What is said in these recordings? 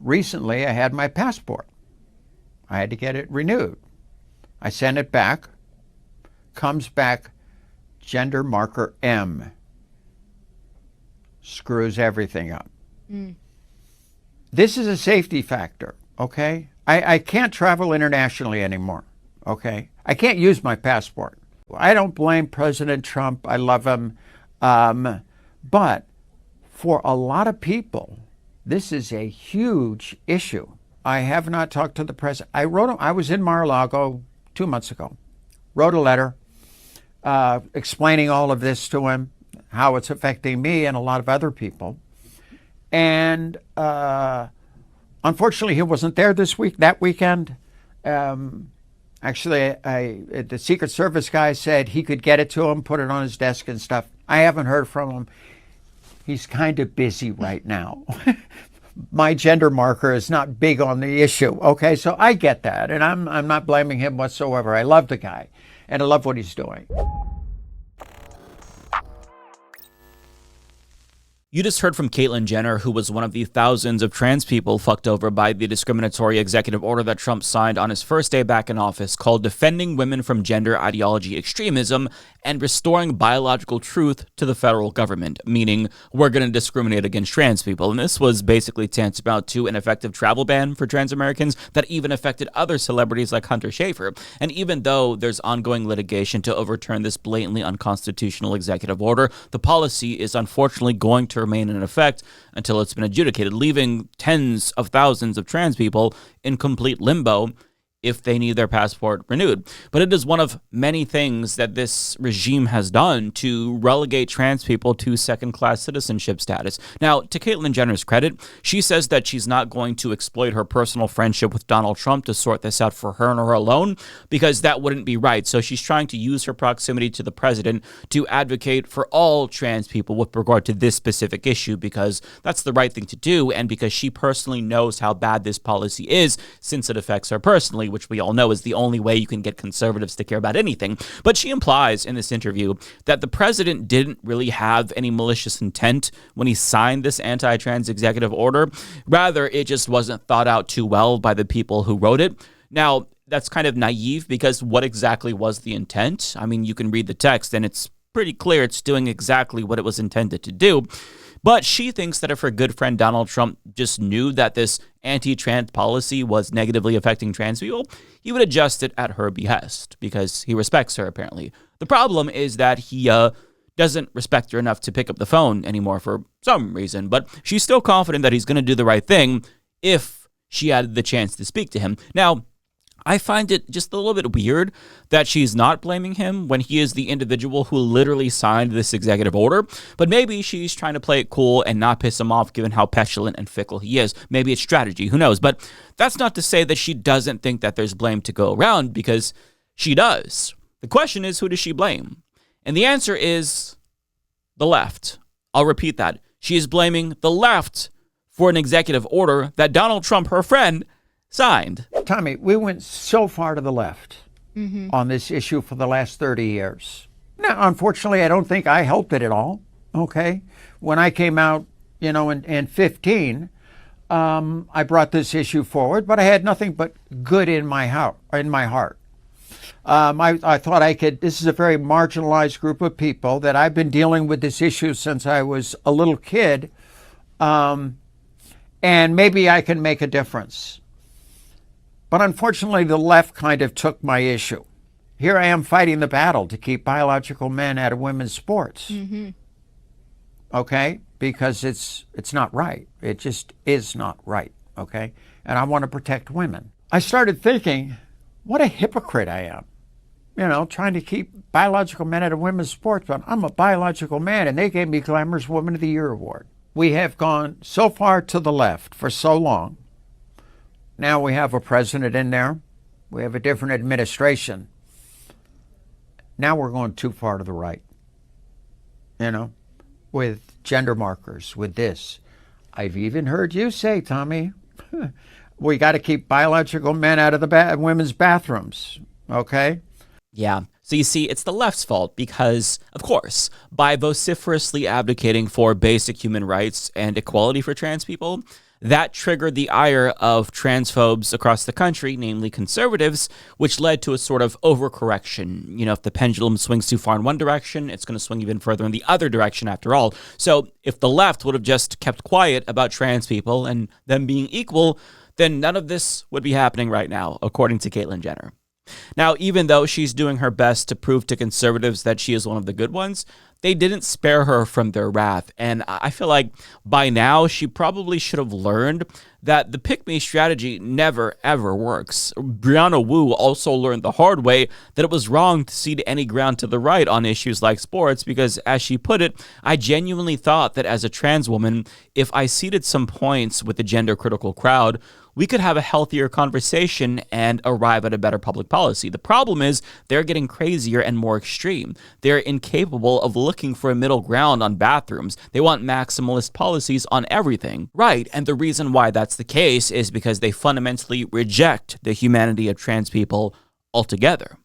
recently I had my passport. I had to get it renewed. I sent it back, comes back gender marker M. Screws everything up. This is a safety factor, okay? I can't travel internationally anymore, okay? I can't use my passport. I don't blame President Trump. I love him. But for a lot of people, this is a huge issue. I have not talked to the president. I was in Mar-a-Lago 2 months ago, wrote a letter explaining all of this to him, how it's affecting me and a lot of other people. And unfortunately, he wasn't there that weekend. Actually, the Secret Service guy said he could get it to him, put it on his desk and stuff. I haven't heard from him. He's kind of busy right now. My gender marker is not big on the issue. Okay, so I get that, and I'm not blaming him whatsoever. I love the guy, and I love what he's doing. You just heard from Caitlyn Jenner, who was one of the thousands of trans people fucked over by the discriminatory executive order that Trump signed on his first day back in office called Defending Women from Gender Ideology Extremism and Restoring Biological Truth to the Federal Government, meaning we're going to discriminate against trans people. And this was basically tantamount to an effective travel ban for trans Americans that even affected other celebrities like Hunter Schafer. And even though there's ongoing litigation to overturn this blatantly unconstitutional executive order, the policy is unfortunately going to remain in effect until it's been adjudicated, leaving tens of thousands of trans people in complete limbo if they need their passport renewed. But it is one of many things that this regime has done to relegate trans people to second-class citizenship status. Now, to Caitlyn Jenner's credit, she says that she's not going to exploit her personal friendship with Donald Trump to sort this out for her and her alone, because that wouldn't be right. So she's trying to use her proximity to the president to advocate for all trans people with regard to this specific issue, because that's the right thing to do, and because she personally knows how bad this policy is, since it affects her personally, which we all know is the only way you can get conservatives to care about anything. But she implies in this interview that the president didn't really have any malicious intent when he signed this anti-trans executive order. Rather, it just wasn't thought out too well by the people who wrote it. Now, that's kind of naive, because what exactly was the intent? I mean, you can read the text and it's pretty clear it's doing exactly what it was intended to do. But she thinks that if her good friend Donald Trump just knew that this anti-trans policy was negatively affecting trans people, he would adjust it at her behest, because he respects her, apparently. The problem is that he doesn't respect her enough to pick up the phone anymore for some reason, but she's still confident that he's going to do the right thing if she had the chance to speak to him. Now, I find it just a little bit weird that she's not blaming him when he is the individual who literally signed this executive order, but maybe she's trying to play it cool and not piss him off given how petulant and fickle he is. Maybe it's strategy, who knows? But that's not to say that she doesn't think that there's blame to go around, because she does. The question is, who does she blame? And the answer is the left. I'll repeat that. She is blaming the left for an executive order that Donald Trump, her friend, signed. Tomi, we went so far to the left on this issue for the last 30 years. Now, unfortunately, I don't think I helped it at all, okay? When I came out, in 15, I brought this issue forward, but I had nothing but good in my heart. I thought this is a very marginalized group of people that I've been dealing with this issue since I was a little kid, and maybe I can make a difference. But unfortunately, the left kind of took my issue. Here I am fighting the battle to keep biological men out of women's sports. Okay? Because it's not right. It just is not right. Okay? And I want to protect women. I started thinking, what a hypocrite I am. Trying to keep biological men out of women's sports, but I'm a biological man, and they gave me Glamorous Woman of the Year award. We have gone so far to the left for so long. Now we have a president in there. We have a different administration. Now we're going too far to the right, with gender markers, with this. I've even heard you say, Tomi, we got to keep biological men out of the women's bathrooms, okay? Yeah. So you see, it's the left's fault because, of course, by vociferously advocating for basic human rights and equality for trans people, That triggered the ire of transphobes across the country, namely conservatives, which led to a sort of overcorrection. You know, if the pendulum swings too far in one direction, it's going to swing even further in the other direction after all. So if the left would have just kept quiet about trans people and them being equal, then none of this would be happening right now, according to Caitlyn Jenner. Now, even though she's doing her best to prove to conservatives that she is one of the good ones, they didn't spare her from their wrath. And I feel like by now she probably should have learned that the pick-me strategy never, ever works. Brianna Wu also learned the hard way that it was wrong to cede any ground to the right on issues like sports because, as she put it, I genuinely thought that as a trans woman, if I ceded some points with the gender-critical crowd, we could have a healthier conversation and arrive at a better public policy. The problem is they're getting crazier and more extreme. They're incapable of looking for a middle ground on bathrooms. They want maximalist policies on everything. Right, and the reason why that's the case is because they fundamentally reject the humanity of trans people altogether.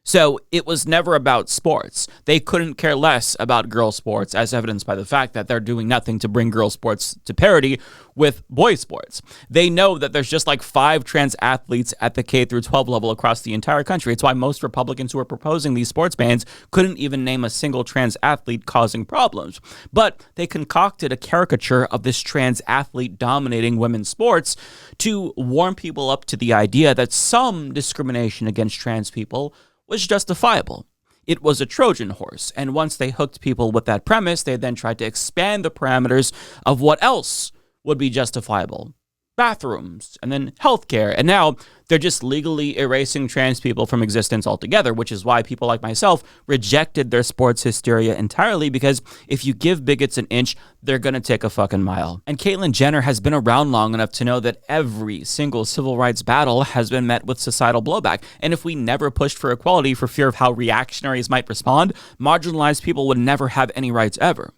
So it was never about sports. They couldn't care less about girl sports, as evidenced by the fact that they're doing nothing to bring girl sports to parity with boy sports. They know that there's just like 5 trans athletes at the K through 12 level across the entire country. It's why most Republicans who are proposing these sports bans couldn't even name a single trans athlete causing problems. But they concocted a caricature of this trans athlete dominating women's sports to warm people up to the idea that some discrimination against trans people was justifiable. It was a Trojan horse, and once they hooked people with that premise, they then tried to expand the parameters of what else would be justifiable. Bathrooms, and then healthcare, and now they're just legally erasing trans people from existence altogether, which is why people like myself rejected their sports hysteria entirely, because if you give bigots an inch, they're gonna take a fucking mile. And Caitlyn Jenner has been around long enough to know that every single civil rights battle has been met with societal blowback, and if we never pushed for equality for fear of how reactionaries might respond, marginalized people would never have any rights ever.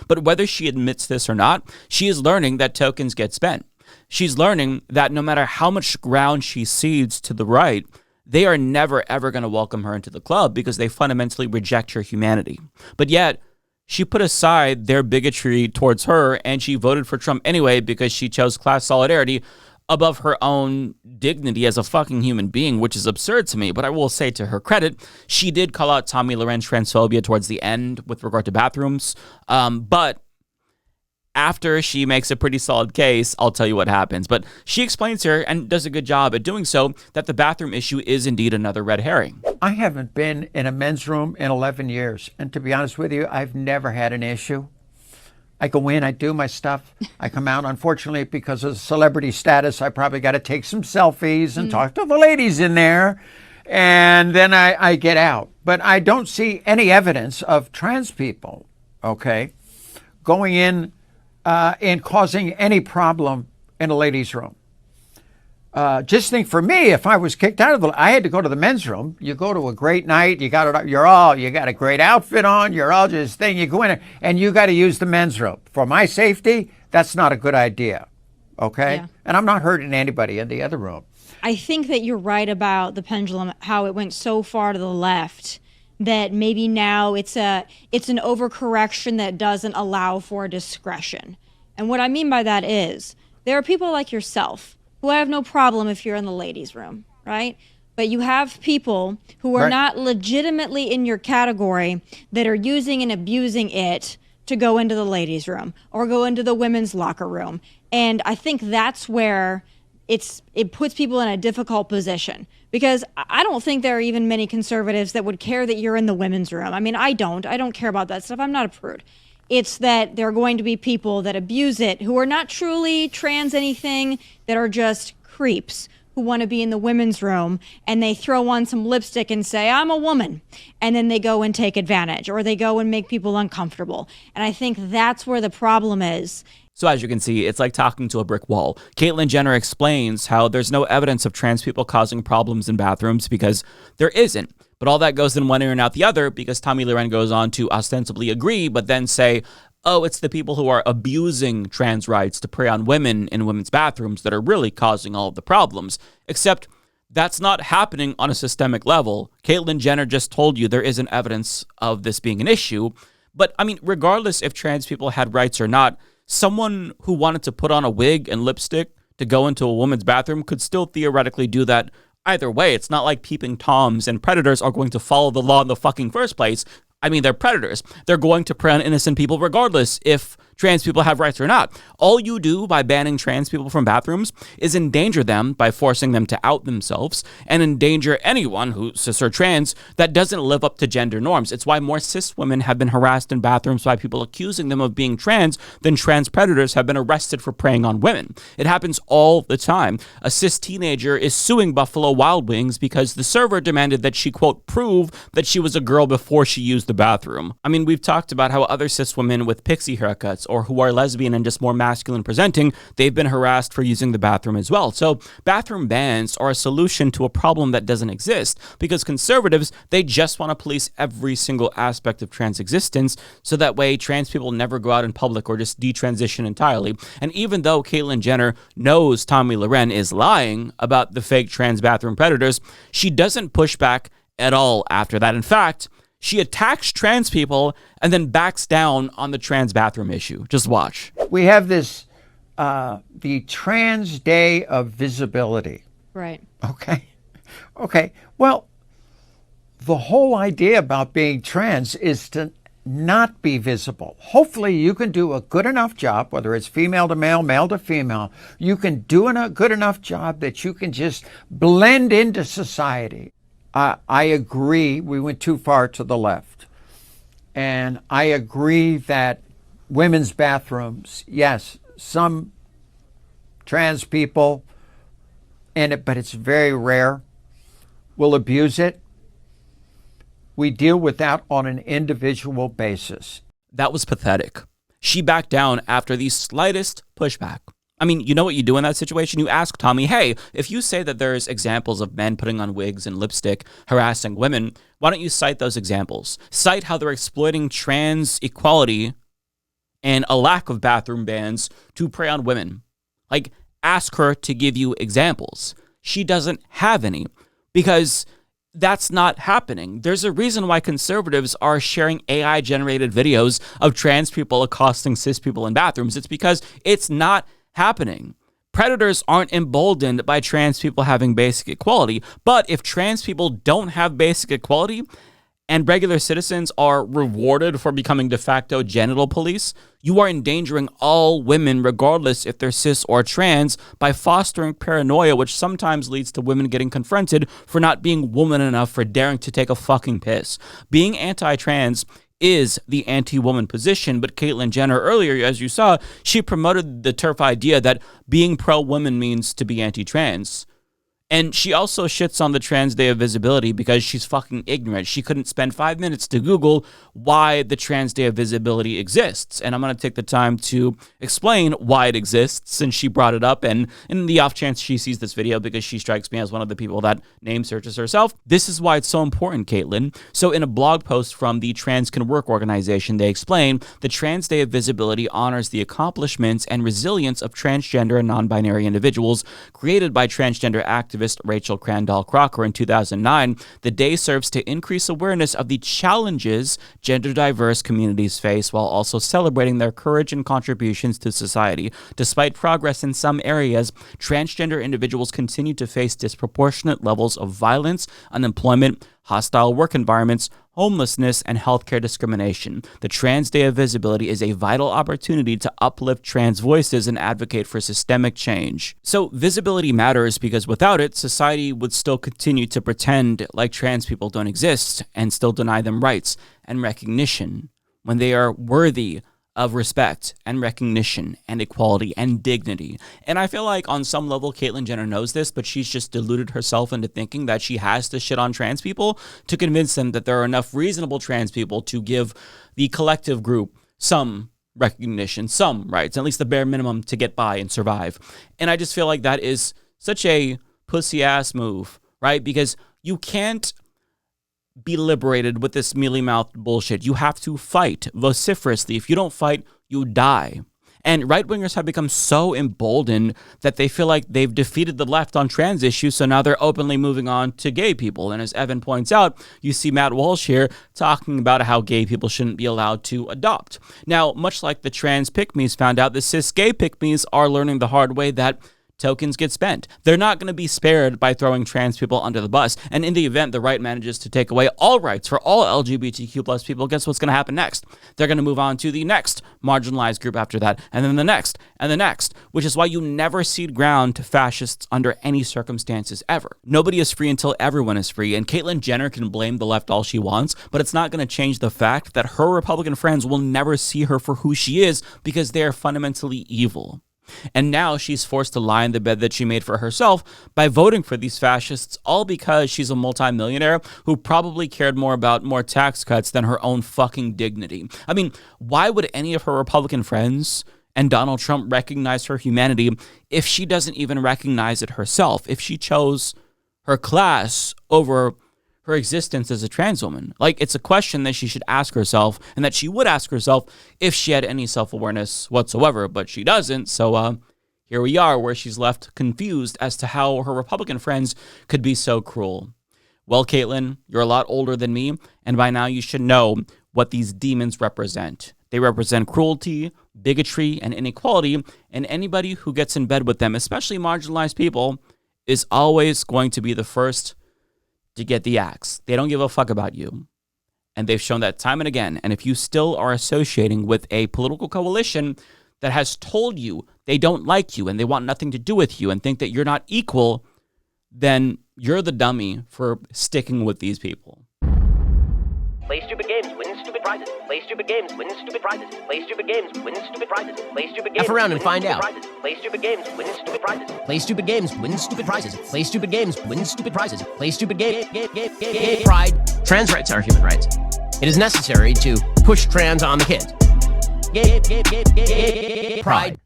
But whether she admits this or not, she is learning that tokens get spent. She's learning that no matter how much ground she cedes to the right, they are never, ever going to welcome her into the club because they fundamentally reject her humanity. But yet, she put aside their bigotry towards her and she voted for Trump anyway because she chose class solidarity above her own dignity as a fucking human being, which is absurd to me. But I will say, to her credit, she did call out Tomi Lahren's transphobia towards the end with regard to bathrooms. But after she makes a pretty solid case, I'll tell you what happens. But she explains here, and does a good job at doing so, that the bathroom issue is indeed another red herring. I haven't been in a men's room in 11 years. And to be honest with you, I've never had an issue. I go in, I do my stuff, I come out. Unfortunately, because of celebrity status, I probably got to take some selfies and talk to the ladies in there. And then I get out. But I don't see any evidence of trans people, okay, going in and causing any problem in a ladies' room. Just think, for me, if I was kicked out of I had to go to the men's room. You go to a great night, you got a great outfit on, you're all just thing. You go in and you got to use the men's room. For my safety, that's not a good idea, okay? Yeah. And I'm not hurting anybody in the other room. I think that you're right about the pendulum, how it went so far to the left that maybe now it's an overcorrection that doesn't allow for discretion. And what I mean by that is there are people like yourself who have no problem if you're in the ladies' room, right? But you have people who are not legitimately in your category that are using and abusing it to go into the ladies' room or go into the women's locker room. And I think that's where it puts people in a difficult position, because I don't think there are even many conservatives that would care that you're in the women's room. I mean, I don't care about that stuff. I'm not a prude. It's that there are going to be people that abuse it, who are not truly trans anything, that are just creeps who want to be in the women's room, and they throw on some lipstick and say, I'm a woman. And then they go and take advantage, or they go and make people uncomfortable. And I think that's where the problem is. So as you can see, it's like talking to a brick wall. Caitlyn Jenner explains how there's no evidence of trans people causing problems in bathrooms because there isn't. But all that goes in one ear and out the other, because Tomi Lahren goes on to ostensibly agree, but then say, oh, it's the people who are abusing trans rights to prey on women in women's bathrooms that are really causing all of the problems. Except that's not happening on a systemic level. Caitlyn Jenner just told you there isn't evidence of this being an issue. But I mean, regardless if trans people had rights or not, someone who wanted to put on a wig and lipstick to go into a woman's bathroom could still theoretically do that either way. It's not like peeping Toms and predators are going to follow the law in the fucking first place. I mean, they're predators. They're going to prey on innocent people regardless if trans people have rights or not. All you do by banning trans people from bathrooms is endanger them by forcing them to out themselves and endanger anyone who's cis or trans that doesn't live up to gender norms. It's why more cis women have been harassed in bathrooms by people accusing them of being trans than trans predators have been arrested for preying on women. It happens all the time. A cis teenager is suing Buffalo Wild Wings because the server demanded that she, quote, prove that she was a girl before she used the bathroom. I mean, we've talked about how other cis women with pixie haircuts or who are lesbian and just more masculine presenting, they've been harassed for using the bathroom as well. So bathroom bans are a solution to a problem that doesn't exist because conservatives, they just want to police every single aspect of trans existence so that way trans people never go out in public or just detransition entirely. And even though Caitlyn Jenner knows Tomi Lahren is lying about the fake trans bathroom predators, she doesn't push back at all after that. In fact, she attacks trans people and then backs down on the trans bathroom issue. Just watch. We have this, the Trans Day of Visibility. Right. Okay. Well, the whole idea about being trans is to not be visible. Hopefully you can do a good enough job, whether it's female to male, male to female, you can do a good enough job that you can just blend into society. I agree we went too far to the left. And I agree that women's bathrooms, yes, some trans people in it, but it's very rare, will abuse it. We deal with that on an individual basis. That was pathetic. She backed down after the slightest pushback. I mean, you know what you do in that situation? You ask Tomi, hey, if you say that there's examples of men putting on wigs and lipstick harassing women, why don't you cite those examples? Cite how they're exploiting trans equality and a lack of bathroom bans to prey on women. Like, ask her to give you examples. She doesn't have any because that's not happening. There's a reason why conservatives are sharing AI-generated videos of trans people accosting cis people in bathrooms. It's because it's not happening. Predators aren't emboldened by trans people having basic equality, but if trans people don't have basic equality and regular citizens are rewarded for becoming de facto genital police, you are endangering all women regardless if they're cis or trans by fostering paranoia, which sometimes leads to women getting confronted for not being woman enough, for daring to take a fucking piss. Being anti-trans is the anti-woman position, but Caitlyn Jenner earlier, as you saw, she promoted the turf idea that being pro-women means to be anti-trans. And she also shits on the Trans Day of Visibility because she's fucking ignorant. She couldn't spend 5 minutes to Google why the Trans Day of Visibility exists. And I'm going to take the time to explain why it exists since she brought it up. And in the off chance she sees this video, because she strikes me as one of the people that name searches herself, this is why it's so important, Caitlyn. So in a blog post from the Trans Can Work organization, they explain the Trans Day of Visibility honors the accomplishments and resilience of transgender and non-binary individuals created by transgender activists Rachel Crandall Crocker in 2009. The day serves to increase awareness of the challenges gender diverse communities face while also celebrating their courage and contributions to society. Despite progress in some areas, transgender individuals continue to face disproportionate levels of violence, unemployment, hostile work environments, homelessness, and healthcare discrimination. The Trans Day of Visibility is a vital opportunity to uplift trans voices and advocate for systemic change. So visibility matters because without it, society would still continue to pretend like trans people don't exist and still deny them rights and recognition when they are worthy of respect and recognition and equality and dignity. And I feel like on some level, Caitlyn Jenner knows this, but she's just deluded herself into thinking that she has to shit on trans people to convince them that there are enough reasonable trans people to give the collective group some recognition, some rights, at least the bare minimum to get by and survive. And I just feel like that is such a pussy-ass move, right? Because you can't be liberated with this mealy-mouthed bullshit. You have to fight vociferously. If you don't fight, you die. And right-wingers have become so emboldened that they feel like they've defeated the left on trans issues, so now they're openly moving on to gay people. And as Evan points out, you see Matt Walsh here talking about how gay people shouldn't be allowed to adopt. Now, much like the trans pick-me's found out, the cis-gay pick-me's are learning the hard way that tokens get spent. They're not going to be spared by throwing trans people under the bus. And in the event the right manages to take away all rights for all LGBTQ plus people, guess what's going to happen next? They're going to move on to the next marginalized group after that, and then the next, and the next, which is why you never cede ground to fascists under any circumstances ever. Nobody is free until everyone is free, and Caitlyn Jenner can blame the left all she wants, but it's not going to change the fact that her Republican friends will never see her for who she is because they are fundamentally evil. And now she's forced to lie in the bed that she made for herself by voting for these fascists, all because she's a multimillionaire who probably cared more about more tax cuts than her own fucking dignity. I mean, why would any of her Republican friends and Donald Trump recognize her humanity if she doesn't even recognize it herself, if she chose her class over her existence as a trans woman? Like, it's a question that she should ask herself, and that she would ask herself if she had any self-awareness whatsoever, but she doesn't. So here we are, where she's left confused as to how her Republican friends could be so cruel. Well, Caitlyn, you're a lot older than me, and by now you should know what these demons represent. They represent cruelty, bigotry, and inequality, and anybody who gets in bed with them, especially marginalized people, is always going to be the first to get the axe. They don't give a fuck about you. And they've shown that time and again. And if you still are associating with a political coalition that has told you they don't like you and they want nothing to do with you and think that you're not equal, then you're the dummy for sticking with these people. Play stupid games, win stupid prizes. Play stupid games, win stupid prizes. Play stupid games, win stupid prizes. Play stupid games, F around and win find stupid out. prizes. Play stupid games, win stupid prizes. Play stupid games, win stupid prizes. Play stupid games, win stupid prizes. Play stupid game. Pride. Trans rights are human rights. It is necessary to push trans on the kids. Pride.